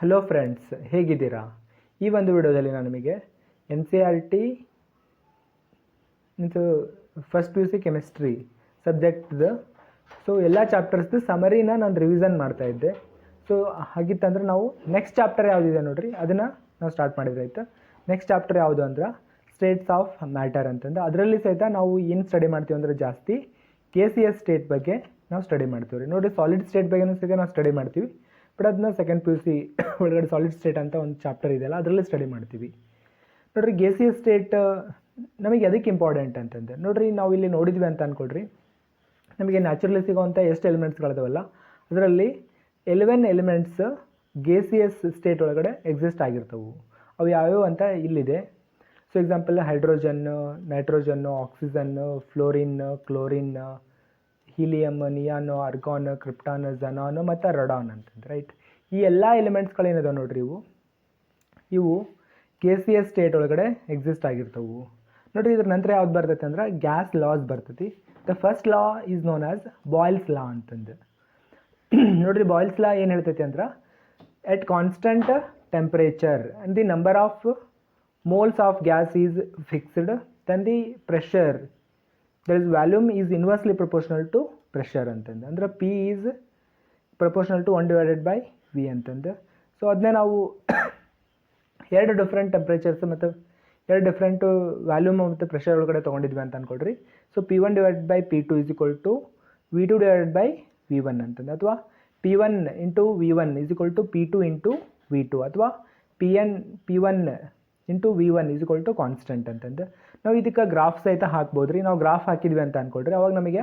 Hello friends, ಹೇಗಿದ್ದೀರಾ? ಈ ಒಂದು ವಿಡಿಯೋದಲ್ಲಿ ನಾನು ನಿಮಗೆ N C R T first P U C chemistry ಸಬ್ಜೆಕ್ಟ್ದು ಎಲ್ಲ ಚಾಪ್ಟರ್ಸ್ದು ಸಮರಿನ ನಾನು ರಿವಿಷನ್ ಮಾಡ್ತಾ ಇದ್ದೆ. ಹಾಗಿತ್ತಂದ್ರೆ ನಾವು ನೆಕ್ಸ್ಟ್ ಚಾಪ್ಟರ್ ಯಾವುದಿದೆ ನೋಡ್ರಿ, ಅದನ್ನು ನಾವು ಸ್ಟಾರ್ಟ್ ಮಾಡಿದ್ರೆ ಆಯಿತು. ನೆಕ್ಸ್ಟ್ ಚಾಪ್ಟರ್ ಯಾವುದು ಅಂದ್ರೆ ಸ್ಟೇಟ್ಸ್ ಆಫ್ ಮ್ಯಾಟರ್ ಅಂತಂದು. ಅದರಲ್ಲಿ ಸಹಿತ ನಾವು ಏನು ಸ್ಟಡಿ ಮಾಡ್ತೀವಿ ಅಂದರೆ ಜಾಸ್ತಿ KCS ಸ್ಟೇಟ್ ಬಗ್ಗೆ ನಾವು ಸ್ಟಡಿ ಮಾಡ್ತೀವಿ ರೀ. ನೋಡಿರಿ, ಸಾಲಿಡ್ ಸ್ಟೇಟ್ ಬಗ್ಗೆನೂ ಸಹಿತ ನಾವು ಸ್ಟಡಿ ಮಾಡ್ತೀವಿ. ಬಟ್ ಅದನ್ನ ಸೆಕೆಂಡ್ ಪಿ ಯು ಸಿ ಒಳಗಡೆ ಸಾಲಿಡ್ ಸ್ಟೇಟ್ ಅಂತ ಒಂದು ಚಾಪ್ಟರ್ ಇದೆಯಲ್ಲ, ಅದರಲ್ಲಿ ಸ್ಟಡಿ ಮಾಡ್ತೀವಿ. ನೋಡಿರಿ, KCS ಸ್ಟೇಟ್ ನಮಗೆ ಅದಕ್ಕೆ ಇಂಪಾರ್ಟೆಂಟ್ ಅಂತಂದ್ರೆ ನೋಡಿರಿ, ನಾವು ಇಲ್ಲಿ ನೋಡಿದ್ವಿ ಅಂತ ಅಂದ್ಕೊಳ್ರಿ, ನಮಗೆ ನ್ಯಾಚುರಲಿ ಸಿಗೋವಂಥ ಎಷ್ಟು ಎಲಿಮೆಂಟ್ಸ್ಗಳಿದಾವಲ್ಲ, ಅದರಲ್ಲಿ 11 ಎಲಿಮೆಂಟ್ಸ್ KCS ಸ್ಟೇಟ್ ಒಳಗಡೆ ಎಕ್ಸಿಸ್ಟ್ ಆಗಿರ್ತವೆ. ಅವು ಯಾವ್ಯಾವು ಅಂತ ಇಲ್ಲಿದೆ. Example hydrogen, nitrogen, oxygen, fluorine, chlorine, helium, neon, argon, krypton, xenon ಮತ್ತು ರಡಾನ್ ಅಂತಂದ್ರೆ ರೈಟ್. ಈ ಎಲ್ಲ ಎಲಿಮೆಂಟ್ಸ್ಗಳೇನಿದಾವೆ ನೋಡ್ರಿ, ಇವು KCS ಸ್ಟೇಟ್ ಒಳಗಡೆ ಎಕ್ಸಿಸ್ಟ್ ಆಗಿರ್ತವೆ. ನೋಡಿರಿ, ಇದ್ರ ನಂತರ ಯಾವ್ದು ಬರ್ತೈತೆ ಅಂದ್ರೆ ಗ್ಯಾಸ್ ಲಾಸ್ ಬರ್ತೈತಿ. The first law is known as Boyle's law ಅಂತಂದು. ನೋಡ್ರಿ, ಬಾಯ್ಲ್ಸ್ ಲಾ ಏನು ಹೇಳ್ತೈತಿ ಅಂದ್ರೆ at constant temperature and the number of moles of gas is fixed, then the pressure, that is volume, is inversely proportional to pressure ಅಂತಂದು. ಅಂದ್ರೆ P is proportional to 1 divided by V ಅಂತಂದು. ಅದನ್ನೇ ನಾವು ಎರಡು different temperatures ಮತ್ತು ಎರಡು different volume ಮತ್ತು pressure ಒಳಗಡೆ ತೊಗೊಂಡಿದ್ವಿ ಅಂತ ಅಂದ್ಕೊಳ್ರಿ. P1 divided by P2 is equal to V2 divided by V1 ಅಂತಂದು, ಅಥವಾ P1 into V1 is equal to P2 into V2, ಅಥವಾ P1 into V1 is equal to constant ಅಂತಂದು. ನಾವು ಇದಕ್ಕೆ ಗ್ರಾಫ್ ಸಹಿತ ಹಾಕ್ಬೋದು ರೀ. ನಾವು ಗ್ರಾಫ್ ಹಾಕಿದ್ವಿ ಅಂತ ಅಂದ್ಕೊಳ್ರಿ, ಅವಾಗ ನಮಗೆ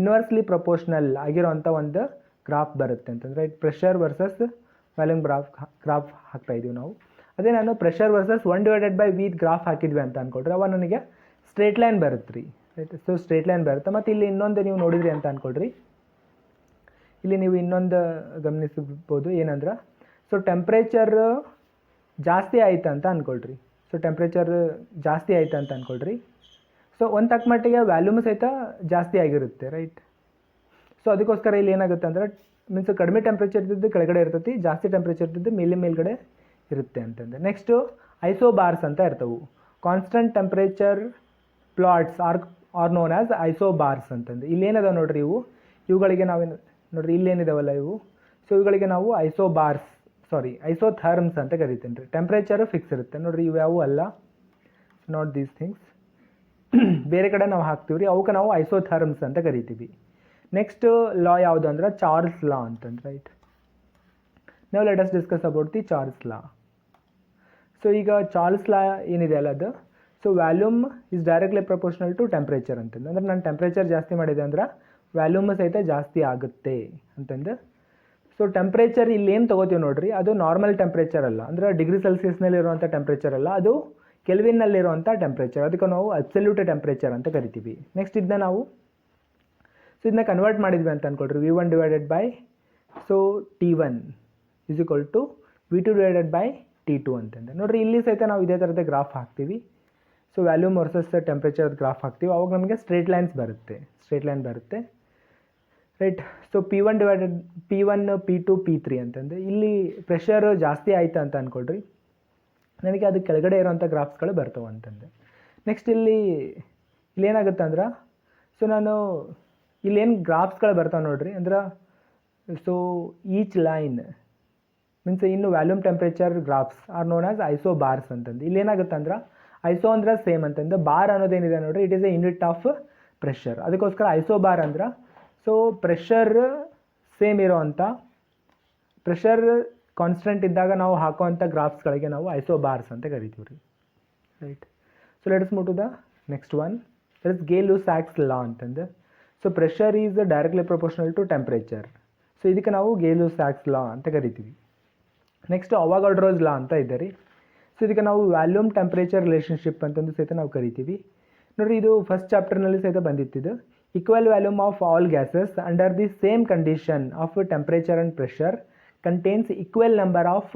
ಇನ್ವರ್ಸ್ಲಿ ಪ್ರಪೋರ್ಷನಲ್ ಆಗಿರೋಂಥ ಒಂದು ಗ್ರಾಫ್ ಬರುತ್ತೆ ಅಂತಂದರೆ ಪ್ರೆಷರ್ ವರ್ಸಸ್ ವ್ಯಾಲ್ಯೂಮ್ ಗ್ರಾಫ್ ಹಾಕ್ತಾ ಇದೀವಿ ನಾವು. ಅದೇ ನಾನು pressure versus 1 divided by V graph ಹಾಕಿದ್ವಿ ಅಂತ ಅಂದ್ಕೊಳ್ರಿ, ಅವಾಗ ನನಗೆ ಸ್ಟ್ರೇಟ್ ಲೈನ್ ಬರುತ್ತೆ ರೀ. ರೈಟ್, ಸ್ಟ್ರೇಟ್ ಲೈನ್ ಬರುತ್ತೆ. ಮತ್ತು ಇಲ್ಲಿ ಇನ್ನೊಂದು ನೀವು ನೋಡಿದ್ರಿ ಅಂತ ಅಂದ್ಕೊಳ್ರಿ, ಇಲ್ಲಿ ನೀವು ಇನ್ನೊಂದು ಗಮನಿಸಬಹುದು ಏನಂದ್ರೆ, ಟೆಂಪ್ರೇಚರ್ ಜಾಸ್ತಿ ಆಯ್ತು ಅಂತ ಅಂದ್ಕೊಳ್ರಿ. ಟೆಂಪ್ರೇಚರ್ ಜಾಸ್ತಿ ಆಯ್ತು ಅಂತ ಅಂದ್ಕೊಳ್ರಿ, ಒಂದು ತಕ್ಕ ಮಟ್ಟಿಗೆ ವ್ಯಾಲ್ಯೂಮ್ ಸಹಿತ ಜಾಸ್ತಿ ಆಗಿರುತ್ತೆ ರೈಟ್. ಅದಕ್ಕೋಸ್ಕರ ಇಲ್ಲಿ ಏನಾಗುತ್ತೆ ಅಂದ್ರೆ ಮೀನ್ಸ್ ಕಡಿಮೆ ಟೆಂಪ್ರೇಚರ್ ಇದ್ದಿದ್ದು ಕೆಳಗಡೆ ಇರ್ತೈತಿ, ಜಾಸ್ತಿ ಟೆಂಪ್ರೇಚರ್ ಇದ್ದಿದ್ದು ಮೇಲ್ಗಡೆ ಇರುತ್ತೆ ಅಂತಂದ್ರೆ. ನೆಕ್ಸ್ಟು ಐಸೋಬಾರ್ಸ್ ಅಂತ ಇರ್ತವೆ. Constant temperature plots are known as isobars ಅಂತಂದು. ಇಲ್ಲೇನದ ನೋಡ್ರಿ, ಇವುಗಳಿಗೆ ನಾವೇನು ನೋಡ್ರಿ, ಇಲ್ಲೇನಿದಾವಲ್ಲ ಇವು, ಇವುಗಳಿಗೆ ನಾವು ಐಸೋಥರ್ಮ್ಸ್ ಅಂತ ಕರಿತೇನೆ ರೀ. ಟೆಂಪ್ರೇಚರು ಫಿಕ್ಸ್ ಇರುತ್ತೆ ನೋಡ್ರಿ, ಇವು ಯಾವೂ ಅಲ್ಲ, ನಾಟ್ ದೀಸ್ ಥಿಂಗ್ಸ್. ಬೇರೆ ಕಡೆ ನಾವು ಹಾಕ್ತೀವಿ ರೀ, ಅವಕ್ಕೆ ನಾವು ಐಸೋಥರ್ಮ್ಸ್ ಅಂತ ಕರಿತೀವಿ. ನೆಕ್ಸ್ಟ್ ಲಾ ಯಾವುದು ಅಂದ್ರೆ ಚಾರ್ಲ್ಸ್ ಲಾ ಅಂತಂದ್ರೆ ರೈಟ್. ನಾವು let us discuss about the Charles law. ಈಗ ಚಾರ್ಲ್ಸ್ ಲಾ ಏನಿದೆ ಅಲ್ಲ ಅದು, volume is directly proportional to temperature ಅಂತಂದು. ಅಂದ್ರೆ ನಾನು ಟೆಂಪ್ರೇಚರ್ ಜಾಸ್ತಿ ಮಾಡಿದೆ ಅಂದ್ರೆ ವ್ಯಾಲ್ಯೂಮ್ ಸಹಿತ ಜಾಸ್ತಿ ಆಗುತ್ತೆ ಅಂತಂದು. ಟೆಂಪ್ರೇಚರ್ ಇಲ್ಲಿ ಏನು ತೊಗೋತೀವಿ ನೋಡ್ರಿ, ಅದು ನಾರ್ಮಲ್ ಟೆಂಪ್ರೇಚರ್ ಅಲ್ಲ, ಅಂದರೆ ಡಿಗ್ರಿ ಸೆಲ್ಸಿಯಸ್ನಲ್ಲಿರುವಂಥ ಟೆಂಪ್ರೇಚರ್ ಅಲ್ಲ, ಅದು ಕೆಲ್ವಿನ್ನಲ್ಲಿರುವಂಥ ಟೆಂಪ್ರೇಚರ್. ಅದಕ್ಕೆ ನಾವು ಅಬ್ಸಲ್ಯೂಟ್ ಟೆಂಪ್ರೇಚರ್ ಅಂತ ಕರಿತೀವಿ. ನೆಕ್ಸ್ಟ್ ಇದನ್ನ ನಾವು ಇದನ್ನ ಕನ್ವರ್ಟ್ ಮಾಡಿದ್ವಿ ಅಂತ ಅಂದ್ಕೊಳ್ರಿ, V1 divided by T1 is equal to V2 divided by T2 ಅಂತಂದ್ರೆ. ನೋಡ್ರಿ, ಇಲ್ಲಿ ಸಹಿತ ನಾವು ಇದೇ ಥರದ ಗ್ರಾಫ್ ಹಾಕ್ತೀವಿ. ವ್ಯಾಲ್ಯೂಮ್ ವರ್ಸಸ್ ಟೆಂಪ್ರೇಚರ್ ಗ್ರಾಫ್ ಹಾಕ್ತೀವಿ, ಅವಾಗ ನಮಗೆ ಸ್ಟ್ರೇಟ್ ಲೈನ್ ಬರುತ್ತೆ ರೈಟ್. P1 P2 P3 ಅಂತಂದರೆ ಇಲ್ಲಿ ಪ್ರೆಷರ್ ಜಾಸ್ತಿ ಆಯ್ತು ಅಂತ ಅಂದ್ಕೊಳ್ರಿ, ನನಗೆ ಅದು ಕೆಳಗಡೆ ಇರೋವಂಥ ಗ್ರಾಫ್ಸ್ಗಳು ಬರ್ತವೆ ಅಂತಂದೆ. ನೆಕ್ಸ್ಟ್ ಇಲ್ಲೇನಾಗುತ್ತೆ ಅಂದ್ರೆ, ನಾನು ಇಲ್ಲೇನು ಗ್ರಾಫ್ಸ್ಗಳು ಬರ್ತಾವೆ ನೋಡ್ರಿ, ಅಂದ್ರೆ ಈಚ್ ಲೈನ್ ಮೀನ್ಸ್ ಇನ್ನು volume temperature graphs are known as isobars ಅಂತಂದು. ಇಲ್ಲೇನಾಗುತ್ತೆ ಅಂದ್ರೆ ಐಸೋ ಅಂದ್ರೆ ಸೇಮ್ ಅಂತಂದು, ಬಾರ್ ಅನ್ನೋದೇನಿದೆ ನೋಡ್ರಿ, it is a unit of pressure. ಅದಕ್ಕೋಸ್ಕರ ಐಸೋಬಾರ್ ಅಂದ್ರೆ ಪ್ರೆಷರ್ ಸೇಮ್ ಇರೋವಂಥ, ಪ್ರೆಷರ್ ಕಾನ್ಸ್ಟೆಂಟ್ ಇದ್ದಾಗ ನಾವು ಹಾಕೋವಂಥ ಗ್ರಾಫ್ಸ್ಗಳಿಗೆ ನಾವು ಐಸೋಬಾರ್ಸ್ ಅಂತ ಕರಿತೀವಿ ರೀ right. Let's move to the next one, that is Gay-Lussac's law ಅಂತಂದು. Pressure is directly proportional to temperature. ಇದಕ್ಕೆ ನಾವು ಗೇ-ಲುಸಾಕ್ಸ್ ಲಾ ಅಂತ ಕರಿತೀವಿ. ನೆಕ್ಸ್ಟ್ ಅವಗಾಡ್ರೋಸ್ ಲಾ ಅಂತ ಇದೆ ರೀ. ಇದಕ್ಕೆ ನಾವು ವ್ಯಾಲ್ಯೂಮ್ ಟೆಂಪ್ರೇಚರ್ ರಿಲೇಷನ್ಶಿಪ್ ಅಂತಂದು ಸಹಿತ ನಾವು ಕರಿತೀವಿ. ನೋಡಿರಿ, ಇದು ಫಸ್ಟ್ ಚಾಪ್ಟರ್ನಲ್ಲಿ ಸಹಿತ ಬಂದಿತ್ತಿದ್ದು. Equal volume of all gases under the same condition of temperature and pressure contains equal number of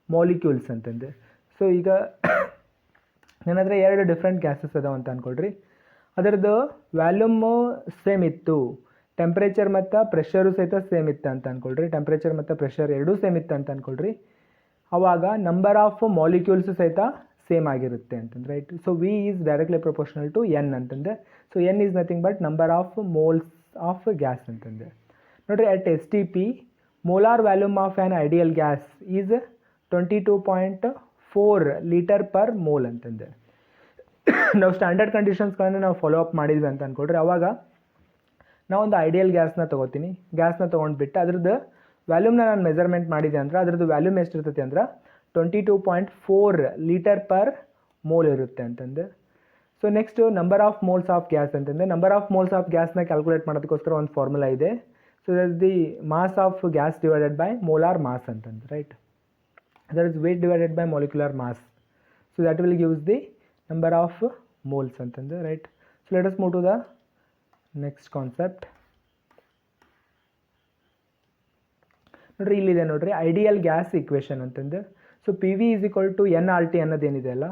molecules ಅಂತಂದು. ಈಗ ನನ್ನ ಹತ್ರ ಎರಡು ಡಿಫ್ರೆಂಟ್ ಗ್ಯಾಸಸ್ ಅದಾವ ಅಂತ ಅಂದ್ಕೊಳ್ರಿ, ಅದರದ್ದು ವ್ಯಾಲ್ಯೂಮು ಸೇಮ್ ಇತ್ತು, ಟೆಂಪ್ರೇಚರ್ ಮತ್ತು ಪ್ರೆಷರು ಸಹಿತ ಸೇಮ್ ಇತ್ತು ಅಂತ ಅಂದ್ಕೊಳ್ರಿ, ಟೆಂಪ್ರೇಚರ್ ಮತ್ತು ಪ್ರೆಷರ್ ಎರಡೂ ಸೇಮ್ ಇತ್ತು ಅಂತ ಅಂದ್ಕೊಳ್ರಿ. ಆವಾಗ ನಂಬರ್ ಆಫ್ ಮಾಲಿಕ್ಯೂಲ್ಸ್ ಸಹಿತ ಸೇಮ್ ಆಗಿರುತ್ತೆ ಅಂತಂದ್ರೆ right. So V is directly proportional to n ಅಂತಂದೆ. So n is nothing but number of moles of gas ಅಂತಂದೆ. ನೋಡಿರಿ at S T P molar volume of an ideal gas is 22.4 litre per mole ಅಂತಂದೆ. ನಾವು standard ಕಂಡೀಷನ್ಸ್ಗಳನ್ನು ನಾವು follow up ಮಾಡಿದ್ವಿ ಅಂತ ಅಂದ್ಕೊಡ್ರಿ. ಅವಾಗ ನಾವೊಂದು ಐಡಿಯಲ್ ಗ್ಯಾಸ್ನ ತೊಗೋತೀನಿ. ಗ್ಯಾಸ್ನ ತೊಗೊಂಡ್ಬಿಟ್ಟು ಅದ್ರದ್ದು ವ್ಯಾಲ್ಯೂಮ್ನ ನಾನು ಮೆಜರ್ಮೆಂಟ್ ಮಾಡಿದೆ ಅಂದ್ರೆ ಅದ್ರದ್ದು ವ್ಯಾಲ್ಯೂಮ್ ಎಷ್ಟಿರ್ತೈತಿ ಅಂದ್ರೆ 22.4 ಲೀಟರ್ ಪರ್ ಮೋಲ್ ಇರುತ್ತೆ ಅಂತಂದು. So next number of moles of gas ಅಂತಂದೆ. ನಂಬರ್ ಆಫ್ ಮೋಲ್ಸ್ ಆಫ್ ಗ್ಯಾಸ್ನ ಕ್ಯಾಲ್ಕುಲೇಟ್ ಮಾಡೋದಕ್ಕೋಸ್ಕರ ಒಂದು ಫಾರ್ಮುಲಾ ಇದೆ. So that is the mass of gas divided by molar mass ಅಂತಂದು right. That is weight divided by molecular mass. So that will gives the number of moles ಅಂತಂದು right. So let us move to the next concept. ನೋಡ್ರಿ ಇಲ್ಲಿದೆ ನೋಡ್ರಿ ideal gas equation ಅಂತಂದು. So P V is equal to N R T ಅನ್ನೋದೇನಿದೆ ಅಲ್ಲ,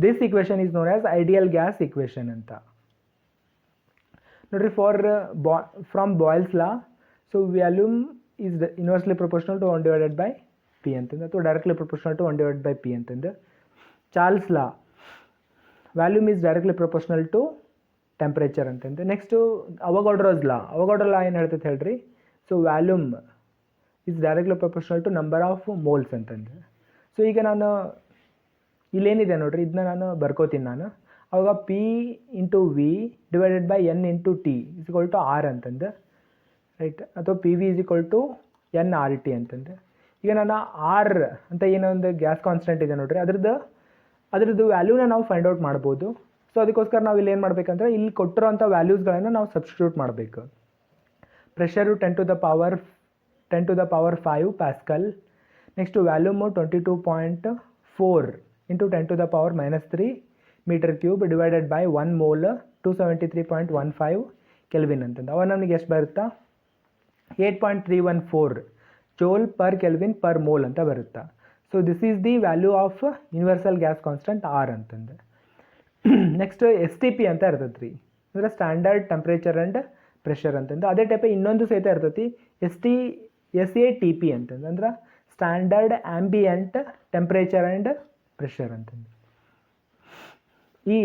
this equation is known as ideal gas equation ಅಂತ. ನೋಡ್ರಿ from Boyle's law, so volume is inversely proportional to 1 divided by P ಅಂತಂದು, ಅಥವಾ directly proportional to 1 divided by P ಅಂತಂದು. Charles law volume is directly proportional to temperature ಅಂತಂದು. Next Avogadro's law ಏನು ಹೇಳ್ತೈತೆ ಹೇಳ್ರಿ. So volume is directly proportional to number of moles ಅಂತಂದು. So ಈಗ ನಾನು ಇಲ್ಲೇನಿದೆ ನೋಡ್ರಿ ಇದನ್ನ ನಾನು ಬರ್ಕೋತೀನಿ ನಾನು. ಅವಾಗ P into V divided by N into T is equal to R ಅಂತಂದು ರೈಟ್, ಅಥವಾ P V is equal to N R T ಅಂತಂದು. ಈಗ ನಾನು ಆರ್ ಅಂತ ಏನೋ ಒಂದು ಗ್ಯಾಸ್ ಕಾನ್ಸ್ಟೆಂಟ್ ಇದೆ ನೋಡ್ರಿ, ಅದ್ರದ್ದು ವ್ಯಾಲ್ಯೂನ ನಾವು ಫೈಂಡ್ ಔಟ್ ಮಾಡ್ಬೋದು. ಸೊ ಅದಕ್ಕೋಸ್ಕರ ನಾವು ಇಲ್ಲಿ ಏನು ಮಾಡಬೇಕಂದ್ರೆ ಇಲ್ಲಿ ಕೊಟ್ಟಿರೋಂಥ ವ್ಯಾಲ್ಯೂಸ್ಗಳನ್ನು ನಾವು ಸಬ್ಸ್ಟಿಟ್ಯೂಟ್ ಮಾಡಬೇಕು. Pressure 10 to the power 5 pascal. Next volume 22.4 into 10 to the power -3 metre cube divided by 1 mole 273.15 kelvin ಅಂತಂದು. ಅವಾಗ ನಮಗೆ ಎಷ್ಟು ಬರುತ್ತಾ 8.314 joule per kelvin per mole ಅಂತ ಬರುತ್ತಾ. So this is the value of universal gas constant R ಅಂತಂದು. Next S T P ಅಂತ ಇರ್ತೈತೆ ರೀ, ಅಂದರೆ ಸ್ಟ್ಯಾಂಡರ್ಡ್ ಟೆಂಪ್ರೇಚರ್ ಆ್ಯಂಡ್ ಪ್ರೆಷರ್ ಅಂತಂದು. ಅದೇ ಟೈಪ್ ಇನ್ನೊಂದು ಸಹಿತ ಇರ್ತೈತಿ ಎಸ್ ಎ ಟಿ ಪಿ ಅಂತಂದು, ಅಂದ್ರೆ standard ambient temperature and pressure ಅಂತಂದು. ಈ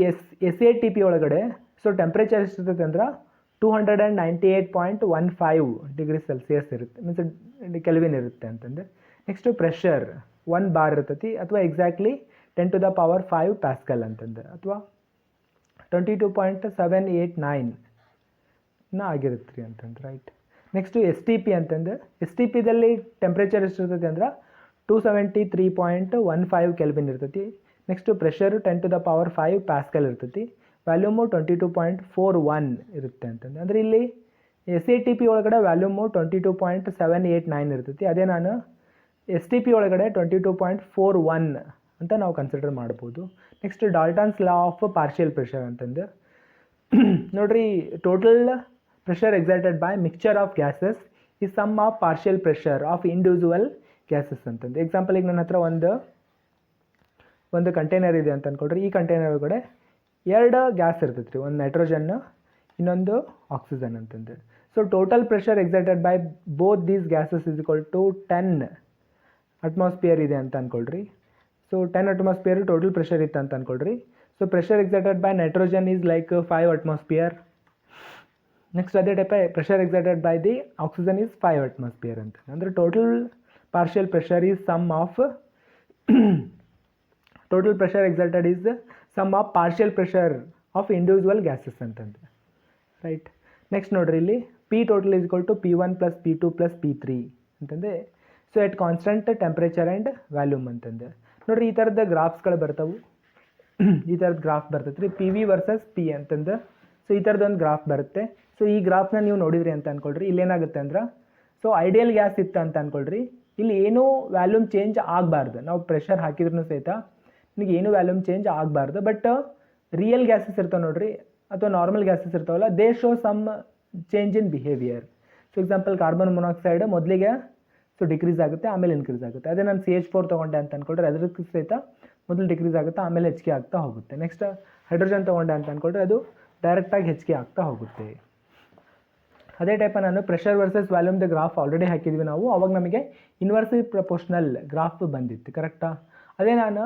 ಎಸ್ ಎ ಟಿ ಪಿ ಒಳಗಡೆ ಸೊ ಟೆಂಪ್ರೇಚರ್ ಎಷ್ಟಿರ್ತೈತೆ ಅಂದ್ರೆ 298.15 ಡಿಗ್ರಿ ಸೆಲ್ಸಿಯಸ್ ಇರುತ್ತೆ, ಮೀನ್ಸ್ ಕೆಲ್ವಿನ್ ಇರುತ್ತೆ ಅಂತಂದು. ನೆಕ್ಸ್ಟು ಪ್ರೆಷರ್ 1 ಬಾರ್ ಇರ್ತೈತಿ, ಅಥವಾ exactly 10 to the power 5 pascal ಅಂತಂದು, ಅಥವಾ 22.789 ಆಗಿರುತ್ತೆ ರೀ ಅಂತಂದು right. Next S T P ಅಂತಂದು, ಎಸ್ ಟಿ ಪಿದಲ್ಲಿ ಟೆಂಪ್ರೇಚರ್ ಎಷ್ಟಿರ್ತೈತಿ ಅಂದ್ರೆ 273.15 ಕೆಲ್ವಿನ್ ಇರ್ತೈತಿ. Next pressure 10 to the power 5 pascal ಇರ್ತೈತಿ. ವ್ಯಾಲ್ಯೂಮು 22.41 ಇರುತ್ತೆ ಅಂತಂದು. ಅಂದರೆ ಇಲ್ಲಿ ಎಸ್ ಎ ಟಿ ಪಿ ಒಳಗಡೆ ವ್ಯಾಲ್ಯೂಮು 22.789 ಇರ್ತೈತಿ. ಅದೇ ನಾನು ಎಸ್ ಟಿ ಪಿ ಒಳಗಡೆ 22.41 ಅಂತ ನಾವು ಕನ್ಸಿಡರ್ ಮಾಡ್ಬೋದು. Next Dalton's law of partial pressure ಅಂತಂದು. ನೋಡ್ರಿ total pressure excited by mixture of gases is sum of partial pressure of individual gases ಅಂತಂದು. ಎಕ್ಸಾಂಪಲ್ ಈಗ ನನ್ನ ಹತ್ರ ಒಂದು ಕಂಟೈನರ್ ಇದೆ ಅಂತ ಅಂದ್ಕೊಡ್ರಿ. ಈ ಕಂಟೈನರ್ ಒಳಗಡೆ 2 ಗ್ಯಾಸ್ ಇರ್ತೈತೆ ರೀ, ಒಂದು ನೈಟ್ರೋಜನ್ ಇನ್ನೊಂದು ಆಕ್ಸಿಜನ್ ಅಂತಂದು. So total pressure excited by both these gases is equal to 10 atmosphere ಇದೆ ಅಂತ ಅಂದ್ಕೊಳ್ರಿ. ಸೊ 10 ಅಟ್ಮಾಸ್ಫಿಯರ್ ಟೋಟಲ್ ಪ್ರೆಷರ್ ಇತ್ತು ಅಂತ ಅಂದ್ಕೊಳ್ರಿ. So pressure excited by nitrogen is like 5 atmosphere. Next ಅದೇ type pressure excited by the oxygen is 5 atmosphere ಅಂತ. ಅಂದರೆ total partial pressure is sum of total pressure excited is sum of partial pressure of individual gases ಅಂತಂದು right. Next ನೋಡ್ರಿ ಇಲ್ಲಿ P total is equal to P1 + P2 + P3 ಅಂತಂದೆ. So at constant temperature and volume ಅಂತಂದೆ. ನೋಡ್ರಿ ಈ ಥರದ ಗ್ರಾಫ್ಸ್ಗಳು ಬರ್ತಾವೆ, ಈ ಥರದ ಗ್ರಾಫ್ ಬರ್ತೈತೆ ರೀ, ಪಿ ವಿ ವರ್ಸಸ್ ಪಿ ಅಂತಂದು. ಸೊ ಈ ಥರದೊಂದು ಗ್ರಾಫ್ ಬರುತ್ತೆ. ಸೊ ಈ ಗ್ರಾಫ್ನ ನೀವು ನೋಡಿದ್ರಿ ಅಂತ ಅಂದ್ಕೊಳ್ರಿ. ಇಲ್ಲೇನಾಗುತ್ತೆ ಅಂದ್ರೆ ಸೊ ಐಡಿಯಲ್ ಗ್ಯಾಸ್ ಇತ್ತು ಅಂತ ಅಂದ್ಕೊಳ್ರಿ, ಇಲ್ಲಿ ಏನೂ ವ್ಯಾಲ್ಯೂಮ್ ಚೇಂಜ್ ಆಗಬಾರ್ದು. ನಾವು ಪ್ರೆಷರ್ ಹಾಕಿದ್ರೂ ಸಹಿತ ನಿಮಗೆ ಏನೂ ವ್ಯಾಲ್ಯೂಮ್ ಚೇಂಜ್ ಆಗಬಾರ್ದು. ಬಟ್ ರಿಯಲ್ ಗ್ಯಾಸಸ್ ಇರ್ತಾವೆ ನೋಡ್ರಿ, ಅಥವಾ ನಾರ್ಮಲ್ ಗ್ಯಾಸಸ್ ಇರ್ತಾವಲ್ಲ, they show some change in behaviour. So example carbon monoxide ಮೊದಲಿಗೆ ಸೊ ಡಿಕ್ರೀಸ್ ಆಗುತ್ತೆ, ಆಮೇಲೆ ಇನ್ಕ್ರೀಸ್ ಆಗುತ್ತೆ. ಅದೇ ನಾನು CH4 ತೊಗೊಂಡೆ ಅಂತ ಅಂದ್ಕೊಳ್ರಿ, ಅದಕ್ಕೆ ಸಹಿತ ಮೊದಲು ಡಿಕ್ರೀಸ್ ಆಗುತ್ತೆ, ಆಮೇಲೆ ಹೆಚ್ಚಿಗೆ ಆಗ್ತಾ ಹೋಗುತ್ತೆ. ನೆಕ್ಸ್ಟ್ ಹೈಡ್ರೋಜನ್ ತೊಗೊಂಡೆ ಅಂತ ಅಂದ್ಕೊಳ್ರಿ, ಅದು ಡೈರೆಕ್ಟಾಗಿ ಹೆಚ್ಚಿಗೆ ಆಗ್ತಾ ಹೋಗುತ್ತೆ. ಅದೇ ಟೈಪ್ ನಾನು ಪ್ರೆಷರ್ ವರ್ಸಸ್ ವ್ಯಾಲ್ಯೂಮ್ದು ಗ್ರಾಫ್ ಆಲ್ರೆಡಿ ಹಾಕಿದ್ವಿ ನಾವು, ಅವಾಗ ನಮಗೆ ಇನ್ವರ್ಸ್ಲಿ ಪ್ರಪೋರ್ಷನಲ್ ಗ್ರಾಫ್ ಬಂದಿತ್ತು, ಕರೆಕ್ಟಾ? ಅದೇ ನಾನು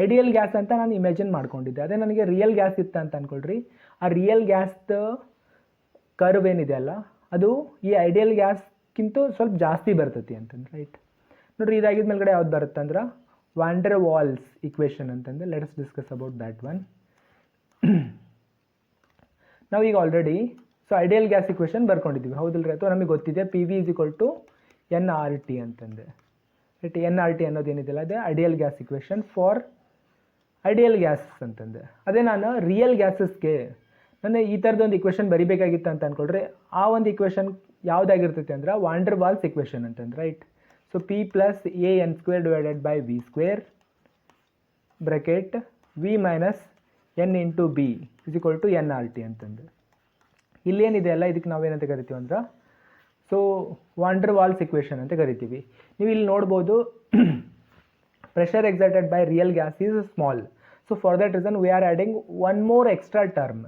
ಐಡಿಯಲ್ ಗ್ಯಾಸ್ ಅಂತ ನಾನು ಇಮ್ಯಾಜಿನ್ ಮಾಡ್ಕೊಂಡಿದ್ದೆ. ಅದೇ ನನಗೆ ರಿಯಲ್ ಗ್ಯಾಸ್ ಇತ್ತು ಅಂತ ಅಂದ್ಕೊಳ್ರಿ, ಆ ರಿಯಲ್ ಗ್ಯಾಸ್ದು ಕರ್ವ್ ಏನಿದೆ ಅಲ್ಲ, ಅದು ಈ ಐಡಿಯಲ್ ಗ್ಯಾಸ್ಗಿಂತ ಸ್ವಲ್ಪ ಜಾಸ್ತಿ ಬರ್ತೈತಿ ಅಂತಂದ್ರೆ, ರೈಟ್? ನೋಡಿರಿ, ಇದಾಗಿದ್ದ ಮೇಲ್ಗಡೆ ಯಾವ್ದು ಬರುತ್ತೆ ಅಂದ್ರೆ ವ್ಯಾನ್ ಡರ್ ವಾಲ್ಸ್ ಇಕ್ವೇಷನ್ ಅಂತಂದು. Let's discuss about that one. ನಾವೀಗ ಆಲ್ರೆಡಿ ಐಡಿಯಲ್ ಗ್ಯಾಸ್ ಇಕ್ವೇಷನ್ ಬರ್ಕೊಂಡಿದ್ದೀವಿ, ಹೌದಿಲ್ರಿ? ಅಥವಾ ನಮಗೆ ಗೊತ್ತಿದೆ PV = nRT ಅಂತಂದು, ರೈಟ್? nRT ಅನ್ನೋದು ಏನಿದೆಯಲ್ಲ, ಅದೇ ideal gas equation for ideal gas ಅಂತಂದು. ಅದೇ ನಾನು ರಿಯಲ್ ಗ್ಯಾಸಸ್ಗೆ ನಾನು ಈ ಥರದೊಂದು ಇಕ್ವೇಷನ್ ಬರಿಬೇಕಾಗಿತ್ತು ಅಂತ ಅಂದ್ಕೊಳ್ರಿ, ಆ ಒಂದು ಇಕ್ವೇಷನ್ ಯಾವುದಾಗಿರ್ತೈತೆ ಅಂದ್ರೆ ವಾನ್ ಡರ್ ವಾಲ್ಸ್ ಇಕ್ವೇಷನ್ ಅಂತಂದು, right? So P + AN² / V² bracket V - N × B = nRT ಅಂತಂದು. ಇಲ್ಲೇನಿದೆ ಅಲ್ಲ, ಇದಕ್ಕೆ ನಾವೇನಂತ ಕರಿತೀವಿ ಅಂದ್ರೆ ವಾನ್ ಡರ್ ವಾಲ್ಸ್ ಇಕ್ವೇಷನ್ ಅಂತ ಕರಿತೀವಿ. ನೀವು ಇಲ್ಲಿ ನೋಡ್ಬೋದು, pressure exerted by real gas is small. So for that reason we are adding one more extra term.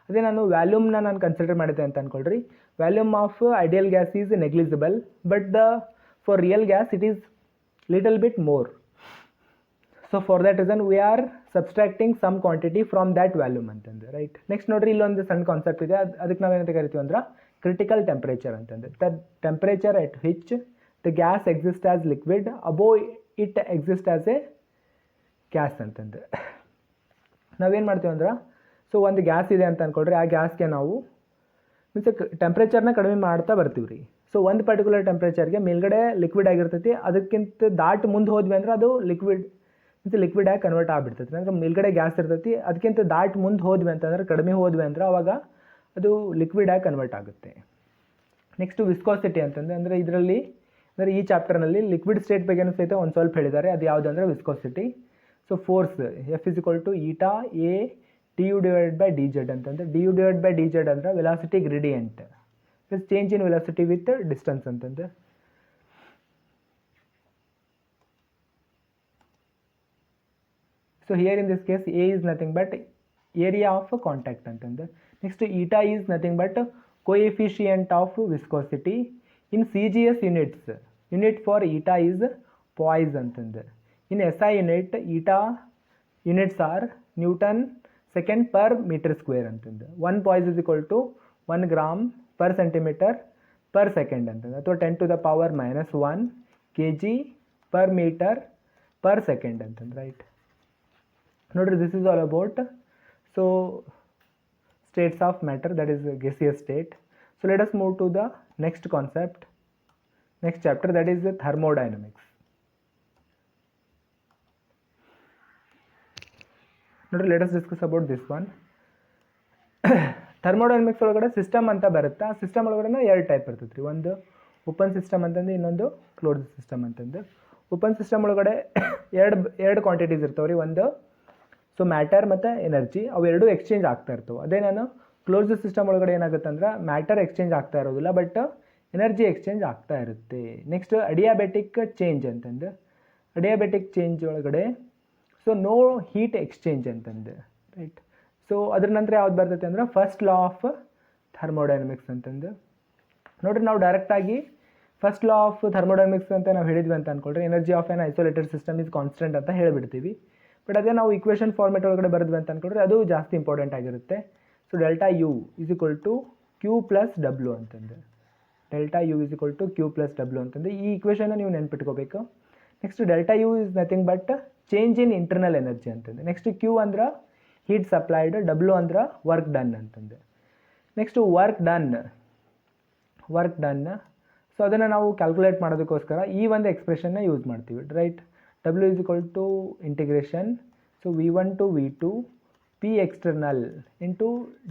ಅದೇ ನಾನು ವ್ಯಾಲ್ಯೂಮ್ನ ನಾನು ಕನ್ಸಿಡರ್ ಮಾಡಿದೆ ಅಂತ ಅಂದ್ಕೊಳ್ರಿ. Volume of ideal gas is negligible, but for real gas it is little bit more. So for that reason we are subtracting some quantity from that volume ಅಂತಂದು, right? Next ನೋಡ್ರಿ, ಇಲ್ಲೊಂದು ಸಣ್ಣ ಕಾನ್ಸೆಪ್ಟ್ ಇದೆ, ಅದಕ್ಕೆ ನಾವೇನಂತ ಕರಿತೀವಿ ಅಂದ್ರೆ ಕ್ರಿಟಿಕಲ್ ಟೆಂಪ್ರೇಚರ್ ಅಂತಂದು. The temperature at which the gas exist as liquid above it exist as A gas ಅಂತಂದು. ನಾವೇನು ಮಾಡ್ತೀವಿ ಅಂದ್ರೆ, ಒಂದು ಗ್ಯಾಸ್ ಇದೆ ಅಂತ ಅಂದ್ಕೊಳ್ರಿ, ಆ ಗ್ಯಾಸ್ಗೆ ನಾವು ಮೀನ್ಸ್ ಟೆಂಪ್ರೇಚರ್ನ ಕಡಿಮೆ ಮಾಡ್ತಾ ಬರ್ತೀವಿ ರೀ. ಒಂದು ಪರ್ಟಿಕ್ಯುಲರ್ ಟೆಂಪ್ರೇಚರ್ಗೆ ಮೇಲ್ಗಡೆ ಲಿಕ್ವಿಡ್ ಆಗಿರ್ತೈತಿ, ಅದಕ್ಕಿಂತ ದಾಟ್ ಮುಂದೆ ಹೋದ್ವಿ ಅಂದ್ರೆ ಅದು ಲಿಕ್ವಿಡ್ ಆಗಿ ಕನ್ವರ್ಟ್ ಆಗಿಬಿಡ್ತೈತಿ. ಅಂದ್ರೆ ಮೇಲ್ಗಡೆ ಗ್ಯಾಸ್ ಇರ್ತೈತಿ, ಅದಕ್ಕಿಂತ ದಾಟ್ ಮುಂದೆ ಹೋದ್ವಿ ಅಂತಂದ್ರೆ, ಕಡಿಮೆ ಹೋದ್ವಿ ಅಂದ್ರೆ ಅವಾಗ ಅದು ಲಿಕ್ವಿಡ್ ಆಗಿ ಕನ್ವರ್ಟ್ ಆಗುತ್ತೆ. ನೆಕ್ಸ್ಟು ವಿಸ್ಕೋಸಿಟಿ ಅಂತಂದರೆ, ಅಂದರೆ ಇದರಲ್ಲಿ ಅಂದರೆ ಈ ಚಾಪ್ಟರ್ನಲ್ಲಿ ಲಿಕ್ವಿಡ್ ಸ್ಟೇಟ್ ಬಗ್ಗೆನೂ ಸಹಿತ ಒಂದು ಸ್ವಲ್ಪ ಹೇಳಿದ್ದಾರೆ. ಅದು ಯಾವುದಂದ್ರೆ viscosity. Force F = eta A du / dz ಅಂತಂದರೆ, du / dz ಅಂದ್ರೆ velocity gradient plus change in velocity with distance ಅಂತಂದು. So here in this case A is nothing but area of contact ಅಂತಂದು. Next eta is nothing but coefficient of viscosity in CGS units. Unit for eta is poise ಅಂತಂದು. In SI unit, eta units are Newton second per meter square ಅಂತಂದು. 1 poise is equal to 1 gram per centimeter per second ಅಂತಂದು, ಅಥವಾ 10⁻⁻1 kg per meter per second ಅಂತಂದು, right? ನೋಡ್ರಿ, this is all about states of matter, that is gaseous state. So let us move to the next concept, next chapter, that is thermodynamics. ನೋಡ್ರಿ, let us discuss about this one. Thermodynamics ಒಳಗಡೆ system ಅಂತ ಬರುತ್ತೆ. ಆ system ಒಳಗಡೆ 2 type ಇರ್ತೈತೆ ರೀ. ಒಂದು open system ಅಂತಂದು, ಇನ್ನೊಂದು ಕ್ಲೋಸ್ಡ್ ಸಿಸ್ಟಮ್ ಅಂತಂದು. ಓಪನ್ ಸಿಸ್ಟಮ್ ಒಳಗಡೆ ಎರಡು ಕ್ವಾಂಟಿಟೀಸ್ ಇರ್ತಾವೆ ರೀ. ಒಂದು ಮ್ಯಾಟರ್ ಮತ್ತು ಎನರ್ಜಿ, ಅವೆರಡೂ ಎಕ್ಸ್ಚೇಂಜ್ ಆಗ್ತಾ ಇರ್ತವೆ. ಅದೇ ನಾನು ಕ್ಲೋಸ್ಡ್ ಸಿಸ್ಟಮ್ ಒಳಗಡೆ ಏನಾಗುತ್ತೆ ಅಂದ್ರೆ ಮ್ಯಾಟರ್ ಎಕ್ಸ್ಚೇಂಜ್ ಆಗ್ತಾ ಇರೋದಿಲ್ಲ, ಬಟ್ ಎನರ್ಜಿ ಎಕ್ಸ್ಚೇಂಜ್ ಆಗ್ತಾ ಇರುತ್ತೆ. ನೆಕ್ಸ್ಟ್ ಅಡಿಯಾಬೆಟಿಕ್ ಚೇಂಜ್ ಅಂತಂದು. ಅಡಿಯಾಬೆಟಿಕ್ ಚೇಂಜ್ ಒಳಗಡೆ ನೋ ಹೀಟ್ ಎಕ್ಸ್ಚೇಂಜ್ ಅಂತಂದು, ರೈಟ್? ಅದ್ರ ನಂತರ ಯಾವ್ದು ಬರ್ತೈತೆ ಅಂದ್ರೆ ಫಸ್ಟ್ ಲಾ ಆಫ್ ಥರ್ಮೋಡೈನಮಿಕ್ಸ್ ಅಂತಂದು. ನೋಡ್ರಿ, ನಾವು ಡೈರೆಕ್ಟಾಗಿ ಫಸ್ಟ್ ಲಾ ಆಫ್ ಥರ್ಮೋಡೈನಮಿಕ್ಸ್ ಅಂತ ನಾವು ಹೇಳಿದ್ವಿ ಅಂತ ಅಂದ್ಕೊಳ್ರಿ, energy of an isolated system is constant ಅಂತ ಹೇಳಿಬಿಡ್ತೀವಿ. ಬಟ್ ಅದೇ ನಾವು ಇಕ್ವೇಷನ್ ಫಾರ್ಮೆಟ್ ಒಳಗಡೆ ಬರೆದ್ವಿ ಅಂತ ಅಂದ್ಕೊಂಡ್ರೆ ಅದು ಜಾಸ್ತಿ ಇಂಪಾರ್ಟೆಂಟ್ ಆಗಿರುತ್ತೆ. Delta U is equal to Q plus W ಅಂತಂದು. Delta U is equal to Q plus W ಅಂತಂದು ಈ ಇಕ್ವೇಷನ್ನ ನೀವು ನೆನ್ಪಿಟ್ಕೋಬೇಕು. Next delta U is nothing but change in internal energy ಅಂತಂದು. ನೆಕ್ಸ್ಟ್ ಕ್ಯೂ ಅಂದ್ರೆ ಹೀಟ್ ಸಪ್ಲೈಡ್, ಡಬ್ಲ್ಯೂ ಅಂದ್ರೆ work done ಅಂತಂದು. ನೆಕ್ಸ್ಟ್ ವರ್ಕ್ ಡನ್ ಅದನ್ನು ನಾವು ಕ್ಯಾಲ್ಕುಲೇಟ್ ಮಾಡೋದಕ್ಕೋಸ್ಕರ ಈ ಒಂದು ಎಕ್ಸ್ಪ್ರೆಷನ್ನ ಯೂಸ್ ಮಾಡ್ತೀವಿ, right? W is equal to integration V1 to V2 P external into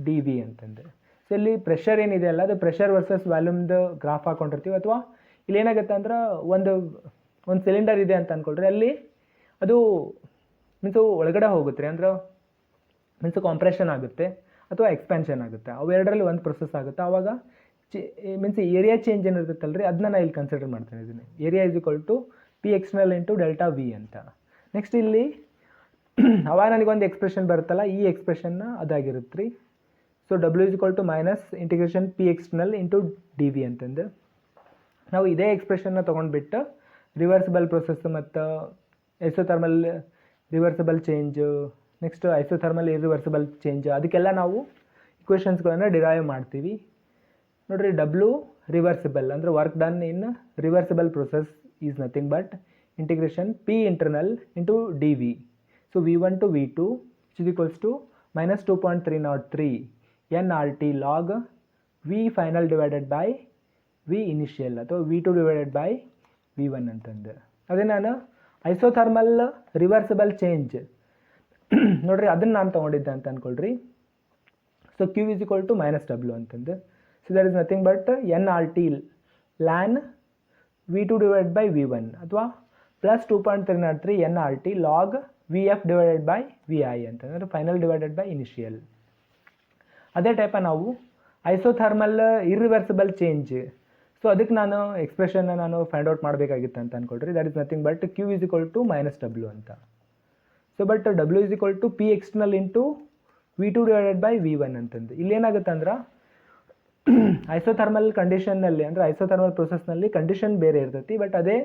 dV ಅಂತಂದು. ಇಲ್ಲಿ ಪ್ರೆಷರ್ ಏನಿದೆ ಅಲ್ಲ, ಅದು ಪ್ರೆಷರ್ ವರ್ಸಸ್ ವ್ಯಾಲ್ಯೂಮ್ದು ಗ್ರಾಫ್ ಹಾಕೊಂಡಿರ್ತೀವಿ. ಅಥವಾ ಇಲ್ಲಿ ಏನಾಗುತ್ತೆ ಅಂದ್ರೆ ಒಂದು ಸಿಲಿಂಡರ್ ಇದೆ ಅಂತ ಅಂದ್ಕೊಳ್ರಿ, ಅಲ್ಲಿ ಅದು ಒಳಗಡೆ ಹೋಗುತ್ತೆ ರೀ. ಅಂದ್ರೆ ಕಾಂಪ್ರೆಷನ್ ಆಗುತ್ತೆ ಅಥವಾ ಎಕ್ಸ್ಪ್ಯಾನ್ಷನ್ ಆಗುತ್ತೆ, ಅವೆರಡರಲ್ಲಿ ಒಂದು ಪ್ರೊಸೆಸ್ ಆಗುತ್ತೆ. ಆವಾಗ ಏರಿಯಾ ಚೇಂಜ್ ಏನಿರುತ್ತಲ್ಲ ರೀ, ಅದನ್ನ ನಾನು ಇಲ್ಲಿ ಕನ್ಸಿಡರ್ ಮಾಡ್ತಾ ಇದ್ದೀನಿ. Area is equal to P external into delta V ಅಂತ. ನೆಕ್ಸ್ಟ್ ಇಲ್ಲಿ ಅವಾಗ ನನಗೊಂದು ಎಕ್ಸ್ಪ್ರೆಷನ್ ಬರುತ್ತಲ್ಲ, ಈ ಎಕ್ಸ್ಪ್ರೆಷನ್ನ ಅದಾಗಿರುತ್ತೆ ರೀ. So W is equal to minus integration P external into D V ಅಂತಂದು ನಾವು ಇದೇ ಎಕ್ಸ್ಪ್ರೆಷನ್ನ ತೊಗೊಂಡ್ಬಿಟ್ಟು ರಿವರ್ಸಿಬಲ್ ಪ್ರೊಸೆಸ್ ಮತ್ತು isothermal reversible change next isothermal irreversible change ಅದಕ್ಕೆಲ್ಲ ನಾವು ಇಕ್ವೇಷನ್ಸ್ಗಳನ್ನು ಡಿರೈವ್ ಮಾಡ್ತೀವಿ. ನೋಡಿರಿ, ಡಬ್ಲ್ಯೂ ರಿವರ್ಸಿಬಲ್ ಅಂದರೆ work done in reversible process is nothing but integration P internal into D V. So V1 to V2 is equals to minus 2.303 nRT log V final divided by V initial ಅಥವಾ V2 divided by V1 ಅಂತಂದು. ಅದೇ ನಾನು isothermal reversible change ನೋಡಿರಿ ಅದನ್ನು ನಾನು ತೊಗೊಂಡಿದ್ದೆ ಅಂತ ಅಂದ್ಕೊಳ್ರಿ. So Q is equal to minus W ಅಂತಂದು. So that is nothing but nRT ln V2 divided by V1 ಅಥವಾ plus 2.303 nRT log VF divided by VI ಅಂತಂದರೆ ಫೈನಲ್ ಡಿವೈಡೆಡ್ ಬೈ ಇನಿಷಿಯಲ್. ಅದೇ ಟೈಪ ನಾವು ಐಸೋಥರ್ಮಲ್ ಇರಿವರ್ಸಿಬಲ್ ಚೇಂಜ್, ಸೊ ಅದಕ್ಕೆ ನಾನು ಎಕ್ಸ್ಪ್ರೆಷನ್ನ ನಾನು ಫೈಂಡ್ ಔಟ್ ಮಾಡಬೇಕಾಗಿತ್ತು ಅಂತ ಅಂದ್ಕೊಳ್ರಿ. That is nothing but Q is equal to minus W ಅಂತ. So but W is equal to P external into V2 divided by V1 ಅಂತಂದು. ಇಲ್ಲೇನಾಗುತ್ತೆ ಅಂದ್ರೆ ಐಸೋಥರ್ಮಲ್ ಕಂಡೀಷನ್ನಲ್ಲಿ ಅಂದರೆ ಐಸೋಥರ್ಮಲ್ ಪ್ರೊಸೆಸ್ನಲ್ಲಿ ಕಂಡೀಷನ್ ಬೇರೆ ಇರ್ತೈತಿ, ಬಟ್ ಅದೇ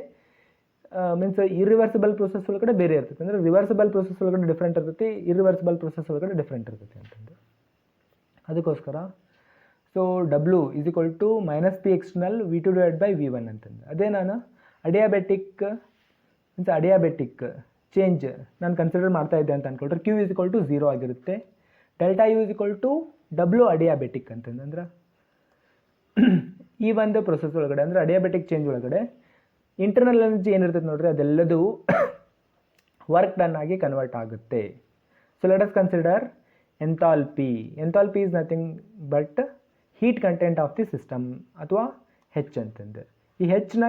ಮೀನ್ಸ್ ಇರಿವರ್ಸಿಬಲ್ ಪ್ರೊಸೆಸ್ ಒಳಗಡೆ ಬೇರೆ ಇರ್ತೈತಿ. ಅಂದರೆ ರಿವರ್ಸಿಬಲ್ ಪ್ರೊಸೆಸ್ ಒಳಗಡೆ ಡಿಫ್ರೆಂಟ್ ಇರ್ತೈತಿ, ಇರಿವರ್ಸಿಬಲ್ ಪ್ರೊಸೆಸ್ ಒಳಗಡೆ ಡಿಫ್ರೆಂಟ್ ಇರ್ತೈತಿ ಅಂತಂದು. ಅದಕ್ಕೋಸ್ಕರ so W is equal to minus P external V2 divided by V1 ಅಂತಂದು. ಅದೇ ನಾನು ಅಡಿಯಾಬೆಟಿಕ್ ಚೇಂಜ್ ನಾನು ಕನ್ಸಿಡರ್ ಮಾಡ್ತಾ ಇದ್ದೆ ಅಂತ ಅಂದ್ಕೊಳ್ರೆ Q is equal to 0 ಆಗಿರುತ್ತೆ. Delta U is equal to W adiabatic ಅಂತಂದು. ಅಂದ್ರೆ ಈ ಒಂದು ಪ್ರೊಸೆಸ್ ಒಳಗಡೆ ಅಂದರೆ ಅಡಿಯಾಬೆಟಿಕ್ ಚೇಂಜ್ ಒಳಗಡೆ ಇಂಟರ್ನಲ್ ಎನರ್ಜಿ ಏನಿರ್ತದೆ ನೋಡ್ರಿ ಅದೆಲ್ಲದೂ ವರ್ಕ್ ಡನ್ ಆಗಿ ಕನ್ವರ್ಟ್ ಆಗುತ್ತೆ. So let us consider enthalpy. Enthalpy is nothing but heat content of the system ಅಥವಾ ಹೆಚ್ ಅಂತಂದು. ಈ ಹೆಚ್ಚನ್ನ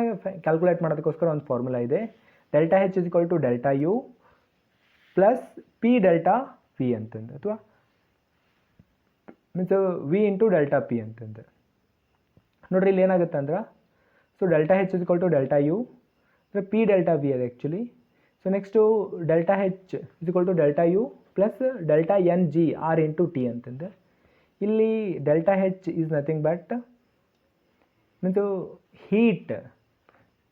ಕ್ಯಾಲ್ಕುಲೇಟ್ ಮಾಡೋದಕ್ಕೋಸ್ಕರ ಒಂದು ಫಾರ್ಮುಲಾ ಇದೆ. Delta H is equal to delta U plus P delta V ಅಂತಂದು, ಅಥವಾ means V into delta P ಅಂತಂದು. ನೋಡ್ರಿ ಇಲ್ಲಿ ಏನಾಗುತ್ತೆ ಅಂದ್ರೆ so delta H is equal to delta U ಅಂದರೆ ಪಿ ಡೆಲ್ಟಾ ವಿ ಅದು actually. So next delta H is equal to delta U plus delta N G R into T ಅಂತಂದು. ಇಲ್ಲಿ delta H is nothing but means heat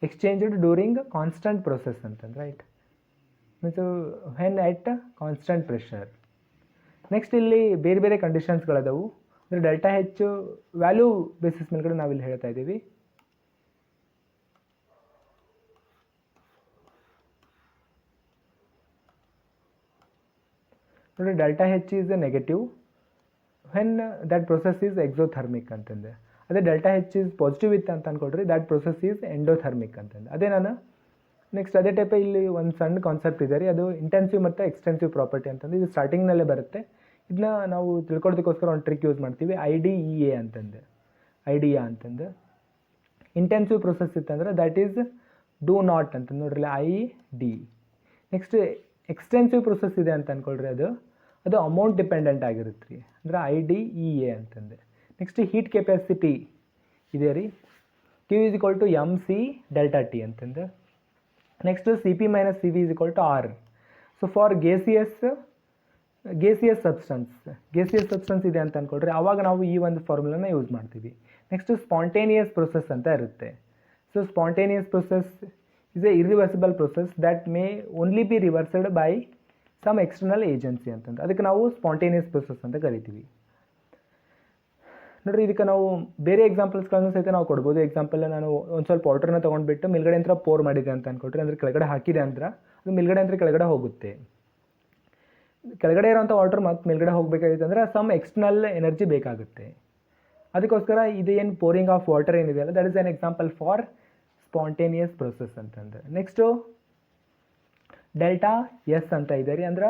exchanged during constant process ಅಂತಂದು, right, means when at constant pressure. Next ಇಲ್ಲಿ ಬೇರೆ ಬೇರೆ ಕಂಡೀಷನ್ಸ್ಗಳದವು. ಅಂದರೆ delta ಹೆಚ್ value basis ಮೇಲ್ಗಡೆ ನಾವಿಲ್ಲಿ ಹೇಳ್ತಾ ಇದ್ದೀವಿ. ನೋಡಿ, delta H is negative when that process is exothermic ಅಂತಂದೆ. ಅದೇ ಡೆಲ್ಟಾ ಹೆಚ್ ಈಸ್ ಪಾಸಿಟಿವ್ ಇತ್ತು ಅಂತ ಅಂದ್ಕೊಳ್ರಿ ದ್ಯಾಟ್ ಪ್ರೊಸೆಸ್ ಈಸ್ ಎಂಡೋಥರ್ಮಿಕ್ ಅಂತಂದು. ಅದೇ ನಾನು ನೆಕ್ಸ್ಟ್ ಅದೇ ಟೈಪ್ ಇಲ್ಲಿ ಒಂದು ಸಣ್ಣ ಕಾನ್ಸೆಪ್ಟ್ ಇದೆ ರೀ, ಅದು ಇಂಟೆನ್ಸಿವ್ ಮತ್ತು ಎಕ್ಸ್ಟೆನ್ಸಿವ್ ಪ್ರಾಪರ್ಟಿ ಅಂತಂದು. ಇದು ಸ್ಟಾರ್ಟಿಂಗ್ನಲ್ಲೇ ಬರುತ್ತೆ. ಇದನ್ನ ನಾವು ತಿಳ್ಕೊಳ್ಳೋದಕ್ಕೋಸ್ಕರ ಒಂದು ಟ್ರಿಕ್ ಯೂಸ್ ಮಾಡ್ತೀವಿ, IDEA ಅಂತಂದು, ಐಡಿಯಾ ಅಂತಂದು. ಇಂಟೆನ್ಸಿವ್ ಪ್ರೊಸೆಸ್ ಇತ್ತಂದ್ರೆ ದ್ಯಾಟ್ ಈಸ್ ಡೂ ನಾಟ್ ಅಂತಂದು ನೋಡ್ರಿ ID. ನೆಕ್ಸ್ಟ್ ಎಕ್ಸ್ಟೆನ್ಸಿವ್ ಪ್ರೊಸೆಸ್ ಇದೆ ಅಂತ ಅಂದ್ಕೊಳ್ರಿ ಅದು ಅಮೌಂಟ್ ಡಿಪೆಂಡೆಂಟ್ ಆಗಿರುತ್ತೆ ರೀ, ಅಂದರೆ IDEA ಅಂತಂದು. ನೆಕ್ಸ್ಟ್ ಹೀಟ್ ಕೆಪಾಸಿಟಿ ಇದೆ ರೀ, Q is equal to MC delta T ಅಂತಂದು. Next CP minus CV is equal to R. So for gaseous substance ಇದೆ ಅಂತ ಅಂದ್ಕೊಳ್ರಿ ಆವಾಗ ನಾವು ಈ ಒಂದು ಫಾರ್ಮುಲಾನ ಯೂಸ್ ಮಾಡ್ತೀವಿ. ನೆಕ್ಸ್ಟ್ ಸ್ಪಾಂಟೇನಿಯಸ್ ಪ್ರೊಸೆಸ್ ಅಂತ ಇರುತ್ತೆ. So spontaneous process is a irreversible process that may only be reversed by some external agency ಅಂತಂದು. ಅದಕ್ಕೆ ನಾವು ಸ್ಪಾಂಟೇನಿಯಸ್ ಪ್ರೊಸೆಸ್ ಅಂತ ಕರಿತೀವಿ. ನೋಡಿರಿ, ಇದಕ್ಕೆ ನಾವು ಬೇರೆ ಎಕ್ಸಾಂಪಲ್ಸ್ಗಳನ್ನು ಸಹಿತ ನಾವು ಕೊಡ್ಬೋದು. ಎಕ್ಸಾಂಪಲ್ ನಾನು ಒಂದು ಸ್ವಲ್ಪ ವಾಟರ್ನ ತೊಗೊಂಡ್ಬಿಟ್ಟು ಮೇಲ್ಗಡೆ ಅಂತ ಪೋರ್ ಮಾಡಿದೆ ಅಂತ ಅಂದ್ಕೊಟ್ರೆ, ಅಂದರೆ ಕೆಳಗಡೆ ಹಾಕಿದೆ ಅಂದ್ರೆ ಅದು ಮೇಲ್ಗಡೆ ಅಂದರೆ ಕೆಳಗಡೆ ಹೋಗುತ್ತೆ. ಕೆಳಗಡೆ ಇರೋಂಥ ವಾಟರ್ ಮತ್ತು ಮೇಲ್ಗಡೆ ಹೋಗಬೇಕಾಗಿತ್ತು ಅಂದರೆ ಸಮ್ ಎಕ್ಸ್ಟರ್ನಲ್ ಎನರ್ಜಿ ಬೇಕಾಗುತ್ತೆ. ಅದಕ್ಕೋಸ್ಕರ ಇದೇನು ಪೋರಿಂಗ್ ಆಫ್ ವಾಟರ್ ಏನಿದೆಯಲ್ಲ that is an example for spontaneous process ಅಂತಂದ್ರೆ. ನೆಕ್ಸ್ಟು ಡೆಲ್ಟಾ ಎಸ್ ಅಂತ ಇದೆ ರೀ, ಅಂದ್ರೆ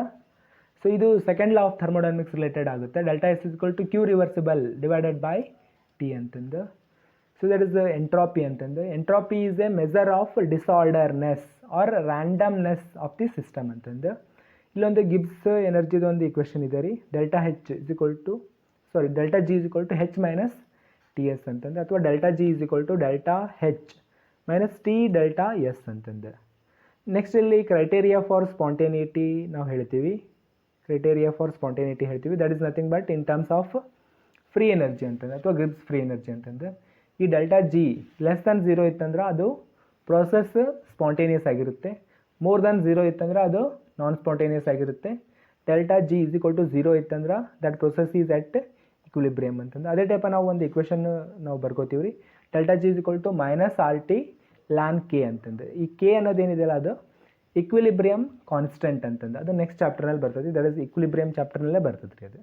ಸೊ ಇದು second law of thermodynamics related ಆಗುತ್ತೆ. Delta S is equal to Q reversible divided by T ಅಂತಂದು. ಸೊ ದಟ್ ಇಸ್ ಎಂಟ್ರಾಪಿ ಅಂತಂದು. Entropy is a measure of disorderness or randomness of the system ಅಂತಂದು. ಇಲ್ಲೊಂದು Gibbs ಎನರ್ಜಿದು ಒಂದು equation ಇದೆ ರೀ, delta G is equal to H minus T S ಅಂತಂದು, ಅಥವಾ delta G is equal to delta H minus T delta S ಅಂತಂದು. Next ಇಲ್ಲಿ ಕ್ರೈಟೇರಿಯಾ ಫಾರ್ ಸ್ಪಾಂಟೇನಿಟಿ ನಾವು ಹೇಳ್ತೀವಿ. That is nothing but in terms of free energy ಅಂತಂದ್ರೆ ಅಥವಾ Gibbs free energy ಅಂತಂದ್ರೆ. ಈ ಡೆಲ್ಟಾ ಜಿ ಲೆಸ್ ದನ್ 0 ಇತ್ತಂದ್ರೆ ಅದು ಪ್ರೋಸೆಸ್ ಸ್ಪಾಂಟೇನಿಯಸ್ ಆಗಿರುತ್ತೆ. ಮೋರ್ ದನ್ 0 ಇತ್ತಂದ್ರೆ ಅದು ನಾನ್ ಸ್ಪಾಂಟೇನಿಯಸ್ ಆಗಿರುತ್ತೆ. Delta G is equal to 0 ಇತ್ತಂದ್ರೆ that process is at equilibrium ಅಂತಂದ್ರೆ. ಅದೇ ಟೈಪ ನಾವು ಒಂದು ಇಕ್ವೇಷನ್ ನಾವು ಬರ್ಕೋತೀವಿ ರೀ. Delta G is equal to minus R T ln K ಅಂತಂದ್ರೆ. ಈ ಕೆ ಅನ್ನೋದೇನಿದೆಯಲ್ಲ ಅದು ಇಕ್ವಿಲಿಬ್ರಿಯಮ್ ಕಾನ್ಸ್ಟೆಂಟ್ ಅಂತಂದು. ಅದು ನೆಕ್ಸ್ಟ್ ಚಾಪ್ಟರ್ನಲ್ಲಿ ಬರ್ತದೆ. ದಟ್ ಇಸ್ ಇಕ್ವಿಲಿಬ್ರಿಯಮ್ ಚಾಪ್ಟರ್ನಲ್ಲೇ ಬರ್ತದೆ ರೀ ಅದು.